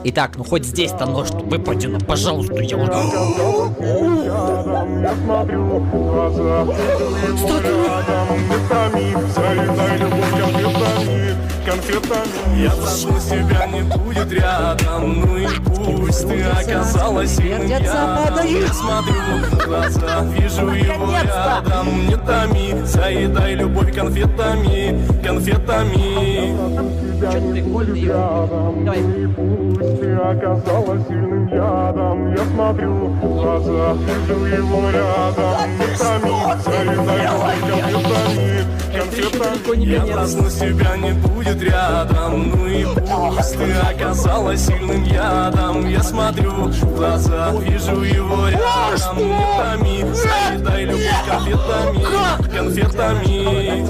Итак, ну хоть здесь-то нож выпади, ну пожалуйста, я вот... Я прошу, тебя не будет рядом. Ну и пусть ты оказалась сильным ядом. Я смотрю в глаза, вижу его рядом. Не томи, заедай любовь конфетами, конфетами. Пусть ты оказалась сильным ядом. Я смотрю в глаза, вижу его рядом. Не томи, заедай любовь конфетами, конфетами. Я проснусь, тебя не будет рядом. Ну и пусть ты оказалась сильным ядом. Я смотрю в глаза, вижу его рядом. Не томи, заедай любовь конфетами, конфетами.